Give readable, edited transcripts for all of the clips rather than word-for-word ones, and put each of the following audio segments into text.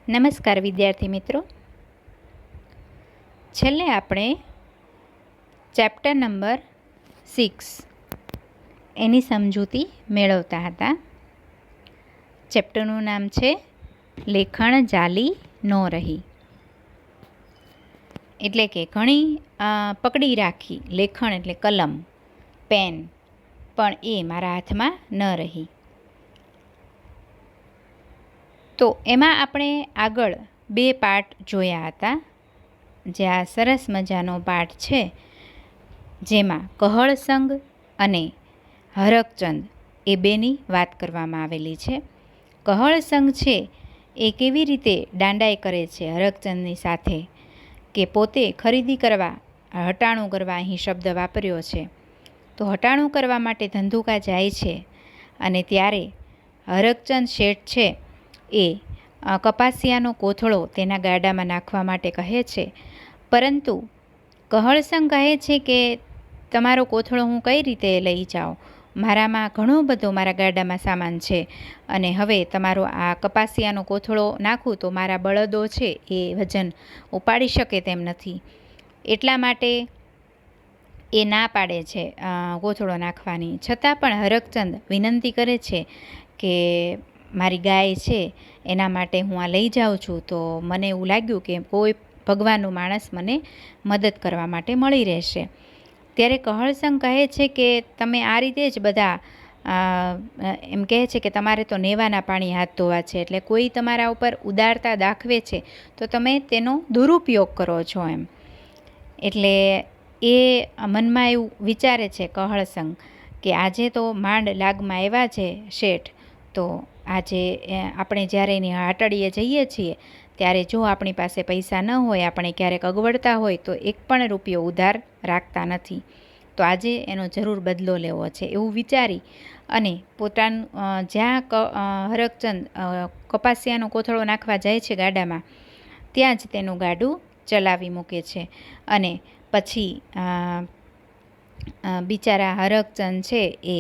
નમસ્કાર વિદ્યાર્થી મિત્રો, છેલ્લે આપણે ચેપ્ટર નંબર 6 એની સમજૂતી મેળવતા હતા. ચેપ્ટરનું નામ છે લેખણ જાલી નો રહી. એટલે કે ઘણી પકડી રાખી, લેખણ એટલે કલમ, પેન, પણ એ મારા હાથમાં ન રહી. તો એમાં આપણે આગળ 2 પાઠ જોયા હતા. જે આ સરસ મજાનો પાઠ છે, જેમાં કહળસંગ અને હરકચંદ એ બેની વાત કરવામાં આવેલી છે. કહળસંગ છે એ કેવી રીતે દાંડાઈ કરે છે હરકચંદની સાથે, કે પોતે ખરીદી કરવા, હટાણું કરવા અહીં શબ્દ વાપર્યો છે. તો હટાણું કરવા માટે ધંધુકા જાય છે અને ત્યારે હરકચંદ શેઠ છે એ કપાસિયાનો કોથળો તેના ગાડામાં નાખવા માટે કહે છે. પરંતુ કહળસંગ કહે છે કે તમારો કોથળો હું કઈ રીતે લઈ જાઉં, મારામાં ઘણો બધો મારા ગાડામાં સામાન છે અને હવે તમારો આ કપાસિયાનો કોથળો નાખું તો મારા બળદો છે એ વજન ઉપાડી શકે તેમ નથી. એટલા માટે એ ના પાડે છે કોથળો નાખવાની. છતાં પણ હરકચંદ વિનંતી કરે છે કે મારી ગાય છે એના માટે હું આ લઈ જાઉં છું, તો મને એવું લાગ્યું કે કોઈ ભગવાનનો માણસ મને મદદ કરવા માટે મળી રહેશે. ત્યારે કહળસંગ કહે છે કે તમે આ રીતે જ બધા એમ કહે છે કે તમારે તો નેવાના પાણી હાથ ધોવા છે, એટલે કોઈ તમારા ઉપર ઉદારતા દાખવે છે તો તમે તેનો દુરુપયોગ કરો છો એમ. એટલે એ મનમાં એવું વિચારે છે કહળસંગ કે આજે તો માંડ લાગમાં આવ્યા છે શેઠ, તો આજે આપણે જ્યારે એની હાટડીએ જઈએ છીએ ત્યારે જો આપણી પાસે પૈસા ન હોય, આપણે ક્યારેક અગવડતા હોય તો એક પણ રૂપિયો ઉધાર રાખતા નથી, તો આજે એનો જરૂર બદલો લેવો છે એવું વિચારી અને પોતાનું જ્યાં હરકચંદ કપાસિયાનો કોથળો નાખવા જાય છે ગાડામાં, ત્યાં જ તેનું ગાડું ચલાવી મૂકે છે. અને પછી બિચારા હરકચંદ છે એ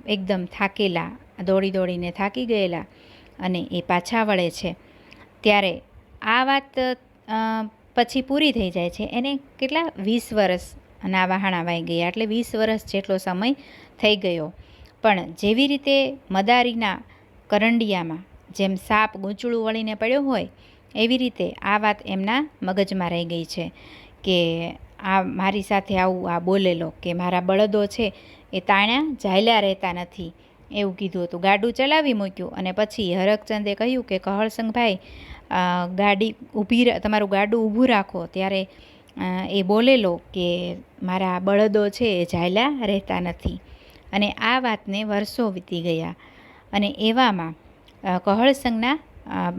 એકદમ થાકેલા, દોડી દોડીને થાકી ગયેલા અને એ પાછા વળે છે. ત્યારે આ વાત પછી પૂરી થઈ જાય છે. એને કેટલા 20 વર્ષ નાવાહાણા વાઈ ગયા, એટલે 20 વર્ષ જેટલો સમય થઈ ગયો. પણ જેવી રીતે મદારીના કરંડિયામાં જેમ સાપ ગૂંચળું વળીને પડ્યો હોય, એવી રીતે આ વાત એમના મગજમાં રહી ગઈ છે કે આ મારી સાથે આવું આ બોલેલો, કે મારા બળદો છે એ તાણ્યા ઝાલ્યા રહેતા નથી એવું કીધું હતું. ગાડું ચલાવી મૂક્યું અને પછી હરકચંદે કહ્યું કે કહળસંગભાઈ, ગાડી તમારું ગાડું ઊભું રાખો. ત્યારે એ બોલેલો કે મારા બળદો છે એ ઝાલ્યા રહેતા નથી. અને આ વાતને વર્ષો વીતી ગયા અને એવામાં કહળસંગના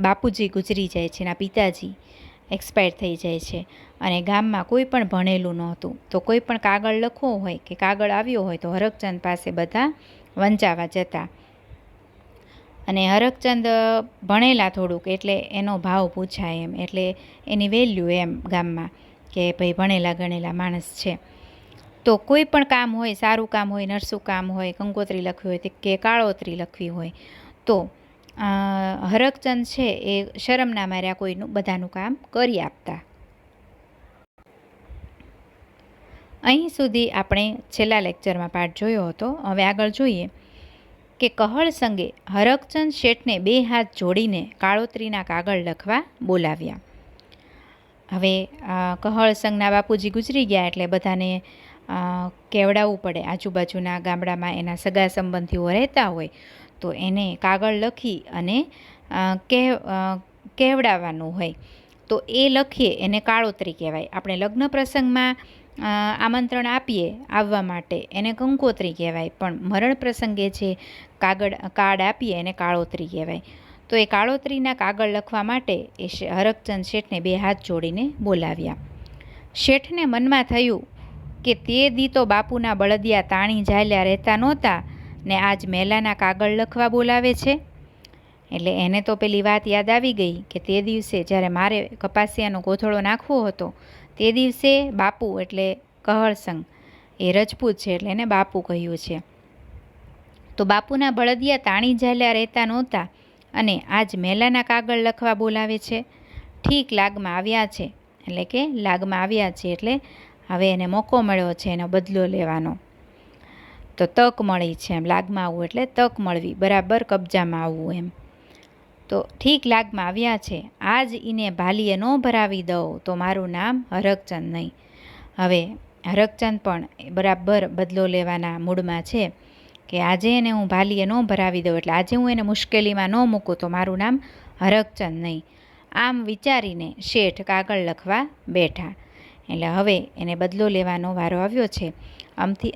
બાપુજી ગુજરી જાય છે, એના પિતાજી એક્સપાયર થઈ જાય છે. અને ગામમાં કોઈ પણ ભણેલું નહોતું, તો કોઈ પણ કાગળ લખવો હોય કે કાગળ આવ્યો હોય તો હરકચંદ પાસે બધા વંચાવા જતા. અને હરકચંદ ભણેલા થોડુંક, એટલે એનો ભાવ પૂછાય એમ, એટલે એની વેલ્યુ એમ ગામમાં કે ભાઈ ભણેલા ગણેલા માણસ છે. તો કોઈ પણ કામ હોય, સારું કામ હોય, નરસું કામ હોય, કંકોત્રી લખવી હોય કે કાળોતરી લખવી હોય, તો હરકચંદ છે એ શરમના માર્યા કોઈનું બધાનું કામ કરી આપતા. અહીં સુધી આપણે છેલ્લા લેક્ચરમાં પાઠ જોયો હતો. હવે આગળ જોઈએ કે કહળસંગે હરકચંદ શેઠને 2 હાથ જોડીને કાળોતરીના કાગળ લખવા બોલાવ્યા. હવે કહળસંગના બાપુજી ગુજરી ગયા એટલે બધાને કહેવડાવવું પડે. આજુબાજુના ગામડામાં એના સગા સંબંધીઓ રહેતા હોય તો એને કાગળ લખી અને કહેવડાવવાનું હોય. તો એ લખીએ એને કાળોતરી કહેવાય. આપણે લગ્ન પ્રસંગમાં આમંત્રણ આપીએ આવવા માટે એને કંકોત્રી કહેવાય, પણ મરણ પ્રસંગે જે કાર્ડ આપીએ એને કાળોતરી કહેવાય. તો એ કાળોતરીના કાગળ લખવા માટે એ હરકચંદ શેઠને 2 હાથ જોડીને બોલાવ્યા. શેઠને મનમાં થયું કે તે દી તો બાપુના બળદિયા તાણી ઝાલ્યા રહેતા નહોતા ને આજ મેલાના કાગળ લખવા બોલાવે છે. એટલે એને તો પેલી વાત યાદ આવી ગઈ કે તે દિવસે જ્યારે મારે કપાસિયાનો કોથળો નાખવો હતો, તે દિવસે બાપુ એટલે કહળસંગ એ રજપૂત છે એટલે એને બાપુ કહ્યું છે. તો બાપુના બળદિયા તાણી ઝાલ્યા રહેતા નહોતા અને આજ મેલાના કાગળ લખવા બોલાવે છે. ઠીક લાગમાં આવ્યા છે, એટલે કે લાગમાં આવ્યા છે એટલે હવે એને મોકો મળ્યો છે એનો બદલો લેવાનો. તો તક મળી છે એમ, લાગમાં આવવું એટલે તક મળવી, બરાબર કબજામાં આવવું એમ. તો ઠીક લાગમાં આવ્યા છે, આજ ઈને ભાલીએ ન ભરાવી દઉં તો મારું નામ હરકચંદ નહીં. હવે હરકચંદ પણ બરાબર બદલો લેવાના મૂડમાં છે કે આજે એને હું ભાલીએ ન ભરાવી દઉં, એટલે આજે હું એને મુશ્કેલીમાં ન મૂકું તો મારું નામ હરકચંદ નહીં. આમ વિચારીને શેઠ કાગળ લખવા બેઠા. એટલે હવે એને બદલો લેવાનો વારો આવ્યો છે.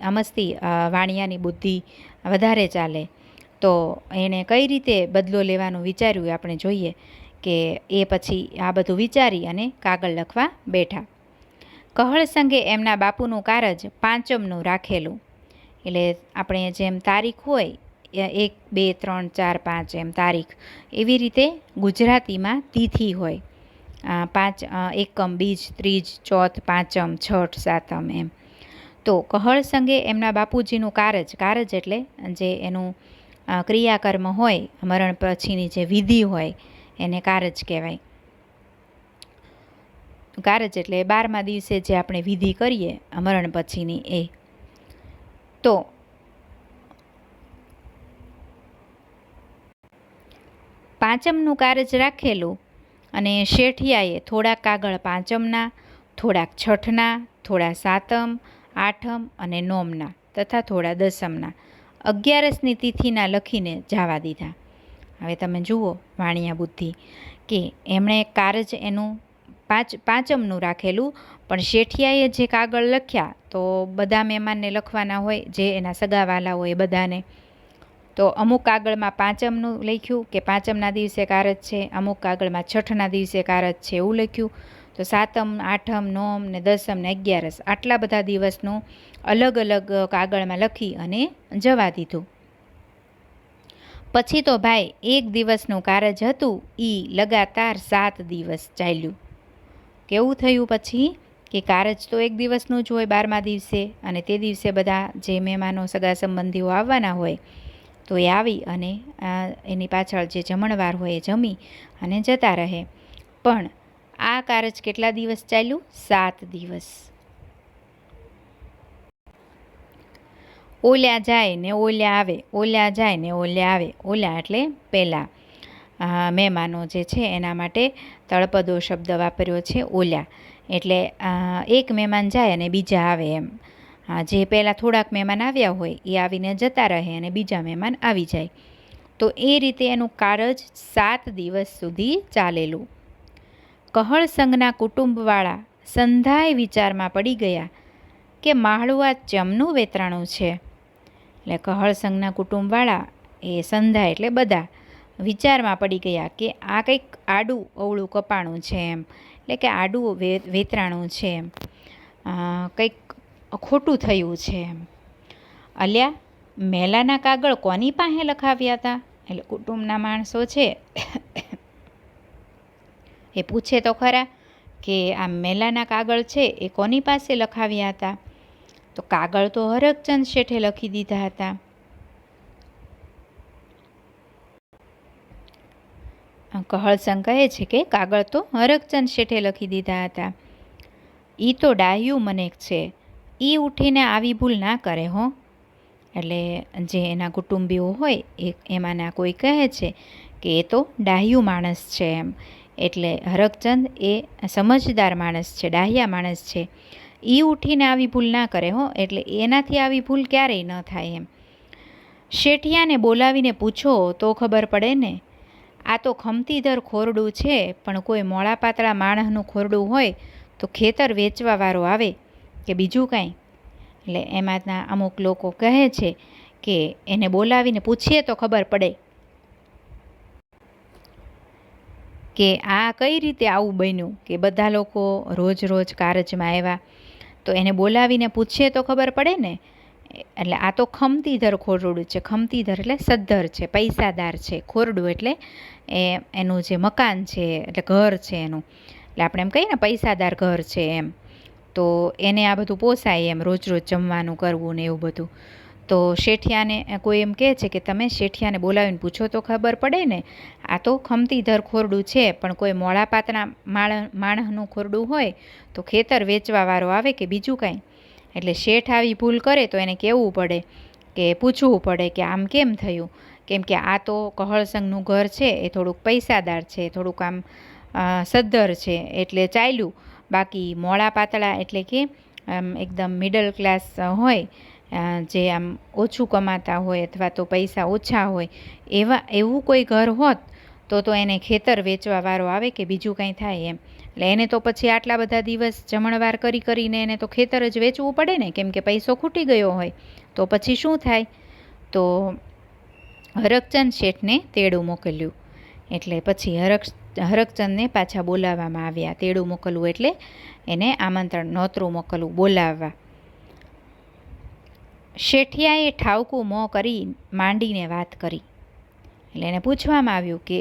અમસ્તી વાણિયાની બુદ્ધિ વધારે ચાલે. તો એણે કઈ રીતે બદલો લેવાનું વિચાર્યું આપણે જોઈએ કે એ પછી આ બધું વિચારી અને કાગળ લખવા બેઠા. કહળ સંગે એમના બાપુનું કારજ પાંચમનું રાખેલું. એટલે આપણે જેમ તારીખ હોય 1, 2, 3, 4, 5 એમ તારીખ, એવી રીતે ગુજરાતીમાં તિથિ હોય. 5 એકમ, બીજ, ત્રીજ, ચોથ, પાંચમ, છઠ, સાતમ એમ. તો કહળ સંગે એમના બાપુજીનું કારજ એટલે જે એનું ક્રિયાકર્મ હોય, મરણ પછીની જે વિધિ હોય એને કારજ કહેવાય. કારજ એટલે 12મા દિવસે જે આપણે વિધિ કરીએ મરણ પછીની એ. તો પાંચમનું કારજ રાખેલું અને શેઠિયાએ થોડાક કાગળ પાંચમના, થોડાક છઠના, થોડા સાતમ, આઠમ અને નોમના તથા થોડા દસમના 11ની તિથિના લખીને જવા દીધા. હવે તમે જુઓ વાણિયા બુદ્ધિ કે એમણે કારજ એનું પાંચમનું રાખેલું, પણ શેઠિયાએ જે કાગળ લખ્યા તો બધા મહેમાનને લખવાના હોય, જે એના સગાવાલા હોય બધાને. તો અમુક કાગળમાં પાંચમનું લખ્યું કે પાંચમના દિવસે કારજ છે, અમુક કાગળમાં છઠના દિવસે કારજ છે એવું લખ્યું. તો સાતમ, આઠમ, નોમ ને દસમ ને 11 આટલા બધા દિવસનું અલગ અલગ કાગળમાં લખી અને જવા દીધું. પછી તો ભાઈ 1 દિવસનું કારજ હતું એ લગાતાર 7 દિવસ ચાલ્યું. કેવું થયું પછી કે કારજ તો 1 દિવસનું જ હોય 12મા દિવસે, અને તે દિવસે બધા જે મહેમાનો સગા સંબંધીઓ આવવાના હોય તો એ આવી અને એની પાછળ જે જમણવાર હોય એ જમી અને જતા રહે. પણ આ કારજ કેટલા દિવસ ચાલ્યું? 7 દિવસ. ઓલ્યા જાય ને ઓલ્યા આવે, ઓલ્યા જાય ને ઓલ્યા આવે. ઓલ્યા એટલે પહેલાં મહેમાનો જે છે એના માટે તળપદો શબ્દ વાપર્યો છે ઓલ્યા. એટલે એક મહેમાન જાય અને બીજા આવે એમ. જે પહેલાં થોડાક મહેમાન આવ્યા હોય એ આવીને જતા રહે અને બીજા મહેમાન આવી જાય. તો એ રીતે એનું કારજ 7 દિવસ સુધી ચાલેલું. કહળ સંઘના કુટુંબવાળા સંધાય વિચારમાં પડી ગયા કે માળું આ ચમનું વેતરાણું છે. એટલે કહળ સંઘના કુટુંબવાળા એ સંધાય એટલે બધા વિચારમાં પડી ગયા કે આ કંઈક આડું અવળું કપાણું છે એમ, એટલે કે આડું વેતરાણું છે એમ, કંઈક ખોટું થયું છે એમ. અલ્યા મેલાના કાગળ કોની પાસે લખાવ્યા હતા? એટલે કુટુંબના માણસો છે એ પૂછે તો ખરા કે આ મેલાના કાગળ છે એ કોની પાસે લખાવ્યા હતા? તો કાગળ તો હરકચંદ શેઠે લખી દીધા હતા. કહળસંગ કહે છે કે કાગળ તો હરકચંદ શેઠે લખી દીધા હતા. ઈ તો ડાહ્યું મને છે, ઈ ઉઠીને આવી ભૂલ ના કરે હો. એટલે જે એના કુટુંબીઓ હોય એમાંના કોઈ કહે છે કે એ તો ડાહ્યું માણસ છે એમ. એટલે હરકચંદ એ સમજદાર માણસ છે, ડાહ્યા માણસ છે. ઈ ઉઠીને આવી ભૂલ ના કરે હો, એટલે એનાથી આવી ભૂલ ક્યારેય ન થાય એમ. શેઠિયાને બોલાવીને પૂછો તો ખબર પડે ને. આ તો ખમતીધર ખોરડું છે, પણ કોઈ મોળા પાતળા માણસનું ખોરડું હોય તો ખેતર વેચવા વાળો આવે કે બીજું કાંઈ. એટલે એમાંના અમુક લોકો કહે છે કે એને બોલાવીને પૂછીએ તો ખબર પડે કે આ કઈ રીતે આવું બન્યું કે બધા લોકો રોજ રોજ કારજમાં આવ્યા. તો એને બોલાવીને પૂછીએ તો ખબર પડે ને. એટલે આ તો ખમતીધર ખોરડું છે. ખમતીધર એટલે સદ્ધર છે, પૈસાદાર છે. ખોરડું એટલે એનું જે મકાન છે એટલે ઘર છે એનું. એટલે આપણે એમ કહીએ ને પૈસાદાર ઘર છે એમ. તો એને આ બધું પોસાય એમ, રોજ રોજ જમવાનું કરવું ને એવું બધું. તો શેઠિયાને કોઈ એમ કહે છે કે તમે શેઠિયાને બોલાવીને પૂછો તો ખબર પડે ને, આ તો ખમતીધર ખોરડું છે, પણ કોઈ મોળા પાતના માણસનું ખોરડું હોય તો ખેતર વેચવાવાળો આવે કે બીજું કાંઈ. એટલે શેઠ આવી ભૂલ કરે તો એને કહેવું પડે કે પૂછવું પડે કે આમ કેમ થયું, કેમ કે આ તો કહળસંગનું ઘર છે, એ થોડુંક પૈસાદાર છે, થોડુંક આમ સદ્ધર છે એટલે ચાલ્યું. બાકી મોળા પાતળા એટલે કે એકદમ મિડલ ક્લાસ હોય, જે આમ ઓછું કમાતા હોય અથવા તો પૈસા ઓછા હોય, એવું કોઈ ઘર હોત તો એને ખેતર વેચવાવાળો આવે કે બીજું કાંઈ થાય એમ. એટલે એને તો પછી આટલા બધા દિવસ જમણવાર કરીને એને તો ખેતર જ વેચવું પડે ને, કેમ કે પૈસો ખૂટી ગયો હોય. તો પછી શું થાય? તો હરખચંદ શેઠને તેડું મોકલ્યું. એટલે પછી હરખચંદને પાછા બોલાવવામાં આવ્યા. તેડું મોકલવું એટલે એને આમંત્રણ, નોતરું મોકલવું, બોલાવવા. શેઠિયાએ ઠાવકું મોં કરી માંડીને વાત કરી. એટલે એને પૂછવામાં આવ્યું કે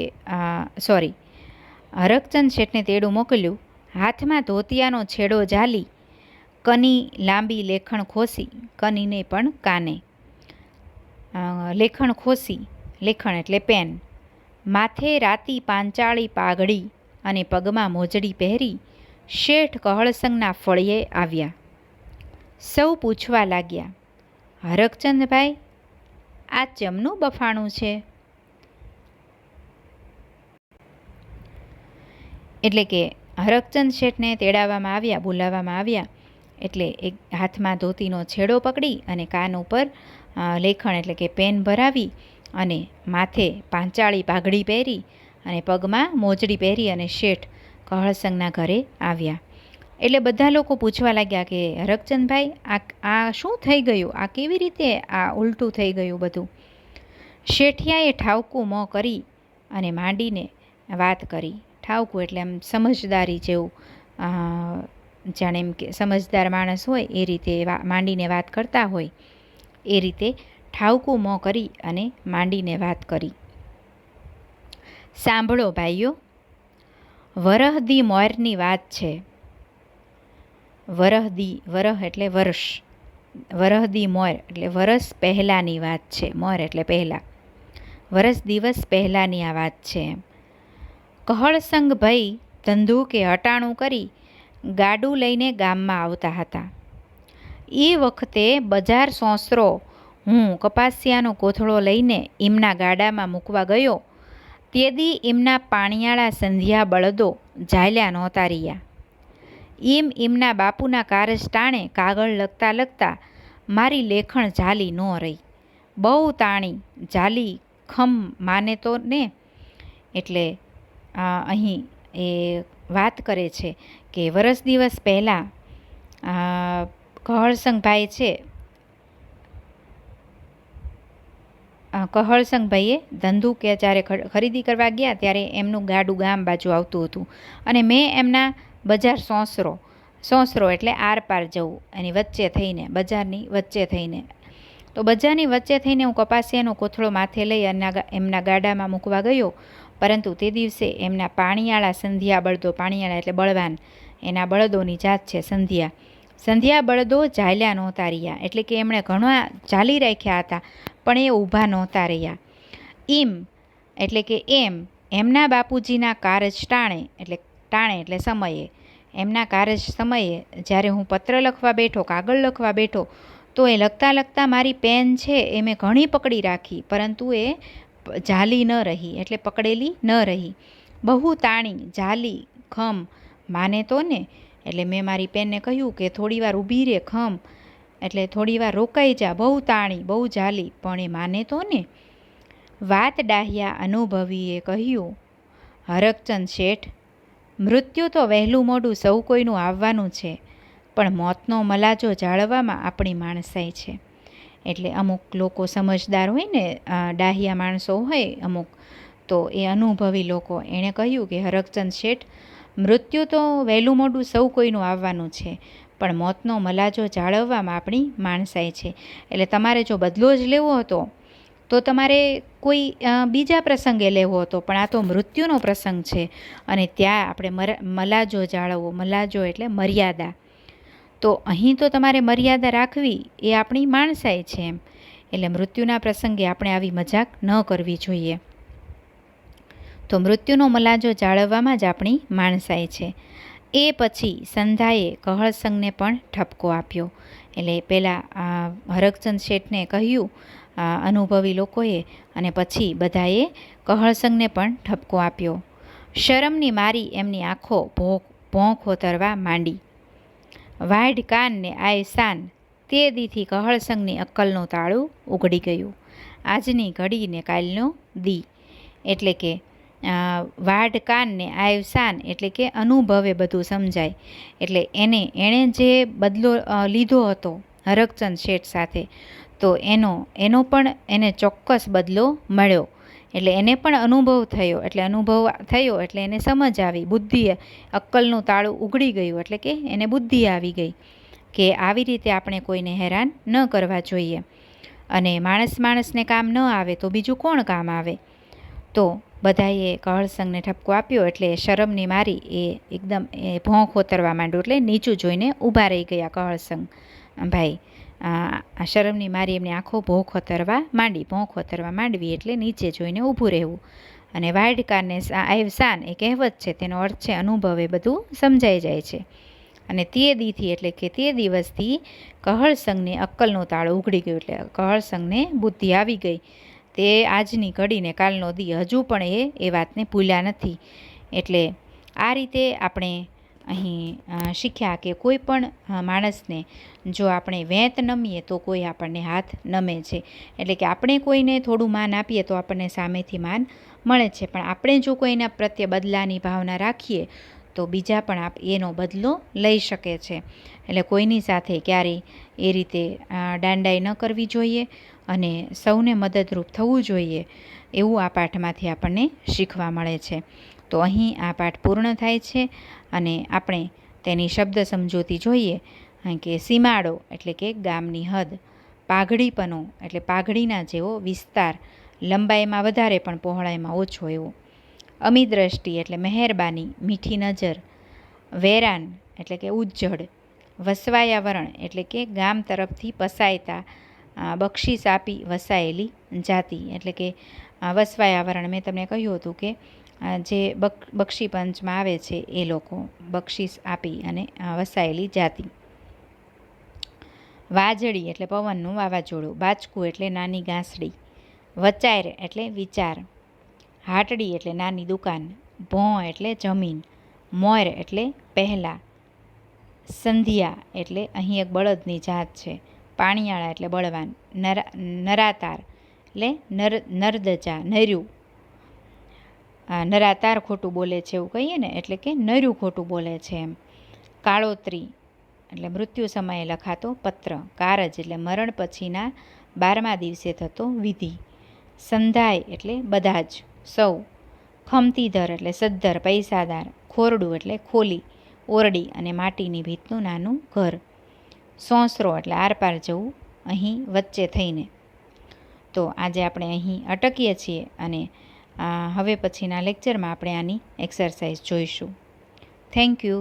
હરખચંદ શેઠને તેડું મોકલ્યું. હાથમાં ધોતિયાનો છેડો ઝાલી, કની લાંબી લેખણ ખોસી, કનીને પણ કાને લેખણ ખોસી, લેખણ એટલે પેન, માથે રાતી પાંચાળી પાઘડી અને પગમાં મોજડી પહેરી શેઠ કહળસંગના ફળિયે આવ્યા. સૌ પૂછવા લાગ્યા, હરખચંદભાઈ, આ ચમનું બફાણું છે? એટલે કે હરખચંદ શેઠને તેડાવવામાં આવ્યા, બોલાવવામાં આવ્યા. એટલે એક હાથમાં ધોતીનો છેડો પકડી અને કાન ઉપર લેખણ એટલે કે પેન ભરાવી અને માથે પાંચાળી પાઘડી પહેરી અને પગમાં મોજડી પહેરી અને શેઠ કહળસંગના ઘરે આવ્યા. એટલે બધા લોકો પૂછવા લાગ્યા કે હરખચંદભાઈ, આ શું થઈ ગયું? આ કેવી રીતે આ ઉલટું થઈ ગયું બધું? શેઠિયાએ ઠાવકું મોં કરી અને માંડીને વાત કરી. ઠાવકું એટલે આમ સમજદારી જેવું, જાણે એમ કે સમજદાર માણસ હોય એ રીતે માંડીને વાત કરતા હોય એ રીતે ઠાવકું મોં કરી અને માંડીને વાત કરી. સાંભળો ભાઈઓ, વરહદી મોરની વાત છે. વરહ એટલે વર્ષ, વરહદી મોર એટલે વરસ પહેલાંની વાત છે. મોર એટલે પહેલાં, વરસ દિવસ પહેલાંની આ વાત છે. કહળસંગ ભાઈ ધંધુકે હટાણું કરી ગાડું લઈને ગામમાં આવતા હતા. એ વખતે બજાર સોંસરો હું કપાસિયાનો કોથળો લઈને એમના ગાડામાં મૂકવા ગયો. તેદી એમના પાણીયાળા સંધ્યા બળદો ઝાલ્યા નહોતા રહ્યા. એમના બાપુના કારજ ટાણે કાગળ લખતા મારી લેખણ ઝાલી ન રહી. બહુ તાણી ઝાલી ખમ માને તો ને. એટલે અહીં એ વાત કરે છે કે વરસ દિવસ પહેલાં કહળસંગભાઈ છે, કહળસંગભાઈએ ધંધુ કે જ્યારે ખરીદી કરવા ગયા ત્યારે એમનું ગાડું ગામ બાજુ આવતું હતું અને મેં એમના બજાર સોંસરો એટલે આર પાર જવું, એની વચ્ચે થઈને, બજારની વચ્ચે થઈને. તો બજારની વચ્ચે થઈને હું કપાસિયાનો કોથળો માથે લઈ એમના ગાડામાં મૂકવા ગયો. પરંતુ તે દિવસે એમના પાણીયાળા સંધ્યા બળદો, પાણીયાળા એટલે બળવાન, એના બળદોની જાત છે સંધ્યા. સંધ્યા બળદો ઝાલ્યા નહોતા રહ્યા. એટલે કે એમણે ઘણા ઝાલી રાખ્યા હતા પણ એ ઊભા નહોતા રહ્યા. એટલે કે એમના બાપુજીના કારજ ટાણે એટલે સમયે, એમના કારજ સમયે જ્યારે હું પત્ર લખવા બેઠો, કાગળ લખવા બેઠો, તો એ લખતા મારી પેન છે એ મેં ઘણી પકડી રાખી, પરંતુ એ ઝાલી ન રહી, એટલે પકડેલી ન રહી. બહુ તાણી ઝાલી ખમ માને તો ને. એટલે મેં મારી પેનને કહ્યું કે થોડી વાર ઊભી રહે ખમ, એટલે થોડી વાર રોકાઈ જા, બહુ તાણી, બહુ ઝાલી, પણ એ માને તો ને. વાત ડાહ્યા અનુભવીએ કહ્યું, હરખચંદ શેઠ, મૃત્યુ તો વહેલું મોડું સૌ કોઈનું આવવાનું છે, પણ મોતનો મલાજો જાળવવામાં આપણી માણસાઈ છે. એટલે અમુક લોકો સમજદાર હોય ને, ડાહ્યા માણસો હોય અમુક, તો એ અનુભવી લોકો, એણે કહ્યું કે હરખચંદ શેઠ, મૃત્યુ તો વહેલું મોડું સૌ કોઈનું આવવાનું છે, પણ મોતનો મલાજો જાળવવામાં આપણી માણસાઈ છે. એટલે તમારે જો બદલો જ લેવો હતો તો તમારે કોઈ બીજા પ્રસંગે લેવો હતો, પણ આ તો મૃત્યુનો પ્રસંગ છે અને ત્યાં આપણે મલાજો જાળવવો, મલાજો એટલે મર્યાદા. તો અહીં તો તમારે મર્યાદા રાખવી એ આપણી માણસાઈ છે એમ. એટલે મૃત્યુના પ્રસંગે આપણે આવી મજાક ન કરવી જોઈએ. તો મૃત્યુનો મલાજો જાળવવામાં જ આપણી માણસાઈ છે. એ પછી સંધાએ કહળસંગને પણ ઠપકો આપ્યો. એટલે પહેલાં હરકચંદ શેઠને કહ્યું અનુભવી લોકોએ, અને પછી બધાએ કહળસંગને પણ ઠપકો આપ્યો. શરમની મારી એમની આંખો ભોં ખોતરવા માંડી. વાઢ કાન ને આય સાન, તે દીથી કહળસંગની અક્કલનું તાળું ઉઘડી ગયું. આજની ઘડી ને કાલનો દી, એટલે કે વાઢ કાન ને આય સાન એટલે કે અનુભવે બધું સમજાય. એટલે એણે જે બદલો લીધો હતો હરકચંદ શેઠ સાથે, તો એનો પણ એને ચોક્કસ બદલો મળ્યો. એટલે એને પણ અનુભવ થયો. એટલે એને સમજ આવી, બુદ્ધિ, અક્કલનું તાળું ઉઘડી ગયું. એટલે કે એને બુદ્ધિ આવી ગઈ કે આવી રીતે આપણે કોઈને હેરાન ન કરવા જોઈએ. અને માણસને કામ ન આવે તો બીજું કોણ કામ આવે. તો બધાએ કહળસંગને ઠપકો આપ્યો એટલે શરમની મારી એ એકદમ ભોં ખોતરવા માંડ્યું. એટલે નીચું જોઈને ઊભા રહી ગયા કહળસંગ ભાઈ. આ શરમની મારી એમની આંખો ભોં ખોતરવા માંડવી એટલે નીચે જોઈને ઊભું રહેવું. અને વાડકારને સાન એ કહેવત છે, તેનો અર્થ છે અનુભવે બધું સમજાઈ જાય છે. અને તે દીથી એટલે કે તે દિવસથી કહળસંગને અક્કલનું તાળું ઉઘડી ગયું. એટલે કહળસંગને બુદ્ધિ આવી ગઈ. તે આજની ઘડીને કાલનો દી હજુ પણ એ વાતને ભૂલ્યા નથી. એટલે આ રીતે આપણે અહીં શીખ્યા કે કોઈ પણ માણસને જો આપણે વેંત નમીએ તો કોઈ આપણને હાથ નમે છે. એટલે કે આપણે કોઈને થોડું માન આપીએ તો આપણને સામેથી માન મળે છે. પણ આપણે જો કોઈના પ્રત્યે બદલાની ભાવના રાખીએ તો બીજા પણ એનો બદલો લઈ શકે છે. એટલે કોઈની સાથે ક્યારેય એ રીતે દાંડાઈ ન કરવી જોઈએ અને સૌને મદદરૂપ થવું જોઈએ, એવું આ પાઠમાંથી આપણને શીખવા મળે છે. તો અહીં આ પાઠ પૂર્ણ થાય છે અને આપણે તેની શબ્દ સમજૂતી જોઈએ કે સીમાડો એટલે કે ગામની હદ, પાઘડીપનો એટલે પાઘડીના જેવો વિસ્તાર, લંબાઈમાં વધારે પણ પહોળાઈમાં ઓછો એવો, અમી દ્રષ્ટિ એટલે મહેરબાની, મીઠી નજર, વેરાન એટલે કે ઉજ્જડ, વસવાયાવરણ એટલે કે ગામ તરફથી પસાયતા બક્ષિસ આપી વસાયેલી જાતિ. એટલે કે વસવાયાવરણ મેં તમને કહ્યું હતું કે જે બક્ષી પંચમાં આવે છે એ લોકો બક્ષિસ આપી અને વસાયેલી જાતિ. વાજળી એટલે પવનનું વાવાઝોડું, બાચકું એટલે નાની ગાંસડી, વચાર એટલે વિચાર, હાટડી એટલે નાની દુકાન, ભોં એટલે જમીન, મોર એટલે પહેલાં, સંધિયા એટલે અહીં એક બળદની જાત છે, પાણીયાળા એટલે બળવાન, નરાતાર એટલે નરદજા નર્યું, નરાતાર ખોટું બોલે છે એવું કહીએ ને, એટલે કે નર્યું ખોટું બોલે છે એમ. કાળોતરી એટલે મૃત્યુ સમયે લખાતો પત્ર, કારજ એટલે મરણ પછીના 12મા દિવસે થતો વિધિ, સંધાય એટલે બધા જ, સૌ, ખમતીધર એટલે સદ્ધર પૈસાદાર, ખોરડું એટલે ખોલી, ઓરડી અને માટીની ભીતનું નાનું ઘર, સોંસરો એટલે આરપાર જવું અહીં વચ્ચે થઈને. તો આજે આપણે અહીં અટકીએ છીએ અને હવે પછીના લેક્ચરમાં આપણે આની એક્સરસાઇઝ જોઈશું. Thank you.